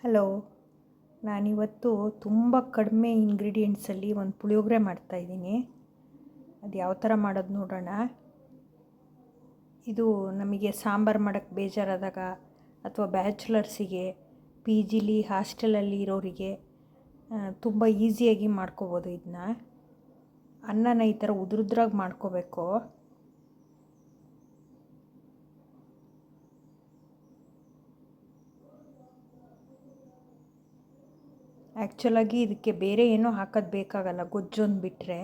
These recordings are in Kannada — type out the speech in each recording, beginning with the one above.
ಹಲೋ, ನಾನಿವತ್ತು ತುಂಬ ಕಡಿಮೆ ಇಂಗ್ರೀಡಿಯೆಂಟ್ಸಲ್ಲಿ ಒಂದು ಪುಳಿಯೋಗರೆ ಮಾಡ್ತಾಯಿದ್ದೀನಿ. ಅದು ಯಾವ ಥರ ಮಾಡೋದು ನೋಡೋಣ. ಇದು ನಮಗೆ ಸಾಂಬಾರು ಮಾಡೋಕ್ಕೆ ಬೇಜಾರಾದಾಗ ಅಥವಾ ಬ್ಯಾಚುಲರ್ಸಿಗೆ, ಪಿ ಜಿಲಿ ಹಾಸ್ಟೆಲಲ್ಲಿ ಇರೋರಿಗೆ ತುಂಬ ಈಸಿಯಾಗಿ ಮಾಡ್ಕೋಬೋದು. ಇದನ್ನ ಅನ್ನನ ಈ ಥರ ಉದುರುದ್ರಾಗಿ ಮಾಡ್ಕೋಬೇಕು. ಆ್ಯಕ್ಚುಲಾಗಿ ಇದಕ್ಕೆ ಬೇರೆ ಏನೂ ಹಾಕೋದು ಬೇಕಾಗಲ್ಲ, ಗೊಜ್ಜೊಂದು ಬಿಟ್ಟರೆ.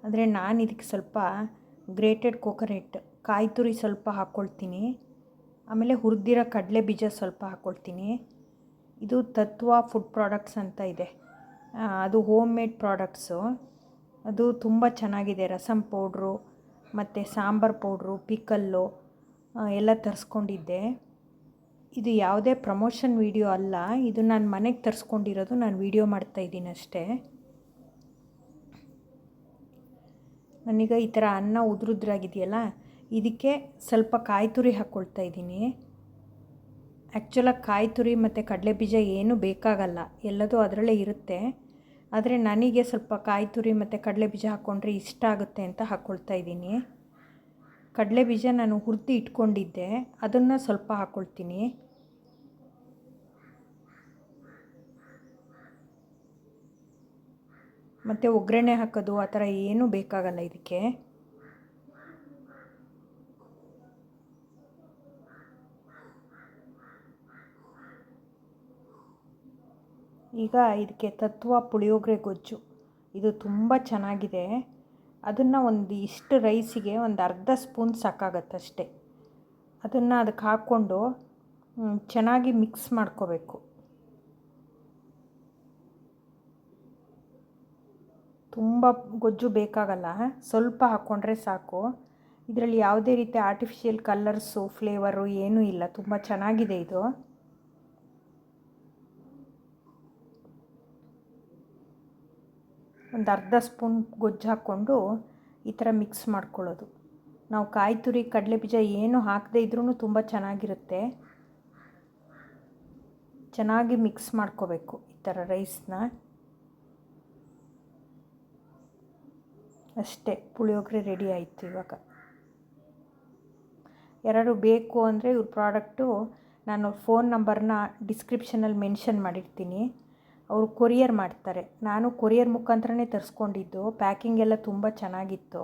ಆದರೆ ನಾನು ಇದಕ್ಕೆ ಸ್ವಲ್ಪ ಗ್ರೇಟೆಡ್ ಕೋಕೋನಟ್ ಕಾಯಿ ತುರಿ ಸ್ವಲ್ಪ ಹಾಕ್ಕೊಳ್ತೀನಿ. ಆಮೇಲೆ ಹುರಿದಿರೋ ಕಡಲೆ ಬೀಜ ಸ್ವಲ್ಪ ಹಾಕ್ಕೊಳ್ತೀನಿ. ಇದು ತತ್ವ ಫುಡ್ ಪ್ರಾಡಕ್ಟ್ಸ್ ಅಂತ ಇದೆ, ಅದು ಹೋಮ್ ಮೇಡ್ ಪ್ರಾಡಕ್ಟ್ಸು. ಅದು ತುಂಬ ಚೆನ್ನಾಗಿದೆ. ರಸಮ್ ಪೌಡ್ರು ಮತ್ತು ಸಾಂಬಾರು ಪೌಡ್ರು, ಪಿಕಲ್ಲು ಎಲ್ಲ ತರಿಸ್ಕೊಂಡಿದ್ದೆ. ಇದು ಯಾವುದೇ ಪ್ರಮೋಷನ್ ವಿಡಿಯೋ ಅಲ್ಲ, ಇದು ನಾನು ಮನೆಗೆ ತರಿಸ್ಕೊಂಡಿರೋದು. ನಾನು ವಿಡಿಯೋ ಮಾಡ್ತಾಯಿದ್ದೀನಿ ಅಷ್ಟೇ. ನಾನೀಗ ಈ ಥರ ಅನ್ನ ಉದುರುದ್ರಾಗಿದೆಯಲ್ಲ, ಇದಕ್ಕೆ ಸ್ವಲ್ಪ ಕಾಯಿ ತುರಿ ಹಾಕ್ಕೊಳ್ತಾ ಇದ್ದೀನಿ. ಆ್ಯಕ್ಚುಲಾಗಿ ಕಾಯಿ ತುರಿ ಮತ್ತು ಕಡಲೆ ಬೀಜ ಏನೂ ಬೇಕಾಗಲ್ಲ, ಎಲ್ಲದೂ ಅದರಲ್ಲೇ ಇರುತ್ತೆ. ಆದರೆ ನನಗೆ ಸ್ವಲ್ಪ ಕಾಯಿ ತುರಿ ಮತ್ತು ಕಡಲೆ ಬೀಜ ಹಾಕ್ಕೊಂಡ್ರೆ ಇಷ್ಟ ಆಗುತ್ತೆ ಅಂತ ಹಾಕ್ಕೊಳ್ತಾ ಇದ್ದೀನಿ. ಕಡಲೆ ಬೀಜ ನಾನು ಹುರಿದು ಇಟ್ಕೊಂಡಿದ್ದೆ, ಅದನ್ನು ಸ್ವಲ್ಪ ಹಾಕ್ಕೊಳ್ತೀನಿ. ಮತ್ತು ಒಗ್ಗರಣೆ ಹಾಕೋದು ಆ ಥರ ಏನೂ ಬೇಕಾಗಲ್ಲ ಇದಕ್ಕೆ. ಈಗ ಇದಕ್ಕೆ ತತ್ವ ಪುಳಿಯೋಗರೆ ಗೊಜ್ಜು, ಇದು ತುಂಬ ಚೆನ್ನಾಗಿದೆ. ಅದನ್ನು ಒಂದು ಇಷ್ಟು ರೈಸಿಗೆ ಒಂದು ಅರ್ಧ ಸ್ಪೂನ್ ಸಾಕಾಗತ್ತಷ್ಟೆ. ಅದನ್ನು ಅದಕ್ಕೆ ಹಾಕ್ಕೊಂಡು ಚೆನ್ನಾಗಿ ಮಿಕ್ಸ್ ಮಾಡ್ಕೋಬೇಕು. ತುಂಬ ಗೊಜ್ಜು ಬೇಕಾಗಲ್ಲ, ಸ್ವಲ್ಪ ಹಾಕ್ಕೊಂಡ್ರೆ ಸಾಕು. ಇದರಲ್ಲಿ ಯಾವುದೇ ರೀತಿ ಆರ್ಟಿಫಿಷಿಯಲ್ ಕಲರ್ಸು, ಫ್ಲೇವರು ಏನೂ ಇಲ್ಲ. ತುಂಬ ಚೆನ್ನಾಗಿದೆ ಇದು. ಒಂದು ಅರ್ಧ ಸ್ಪೂನ್ ಗೊಜ್ಜು ಹಾಕ್ಕೊಂಡು ಈ ಥರ ಮಿಕ್ಸ್ ಮಾಡ್ಕೊಳ್ಳೋದು. ನಾವು ಕಾಯಿ ತುರಿ ಕಡಲೆ ಬೀಜ ಏನು ಹಾಕದೇ ಇದ್ರೂ ತುಂಬ ಚೆನ್ನಾಗಿರುತ್ತೆ. ಚೆನ್ನಾಗಿ ಮಿಕ್ಸ್ ಮಾಡ್ಕೋಬೇಕು ಈ ಥರ ರೈಸ್ನ. ಅಷ್ಟೇ, ಪುಳಿಯೋಗರೆ ರೆಡಿ ಆಯಿತು. ಇವಾಗ ಯಾರು ಬೇಕು ಅಂದರೆ ಇವ್ರ ಪ್ರಾಡಕ್ಟು ನಾನು ಫೋನ್ ನಂಬರ್ನ ಡಿಸ್ಕ್ರಿಪ್ಷನಲ್ಲಿ ಮೆನ್ಷನ್ ಮಾಡಿರ್ತೀನಿ. ಅವರು ಕೊರಿಯರ್ ಮಾಡ್ತಾರೆ. ನಾನು ಕೊರಿಯರ್ ಮುಖಾಂತರನೇ ತರಿಸ್ಕೊಂಡಿದ್ದು. ಪ್ಯಾಕಿಂಗ್ ಎಲ್ಲ ತುಂಬ ಚೆನ್ನಾಗಿತ್ತು.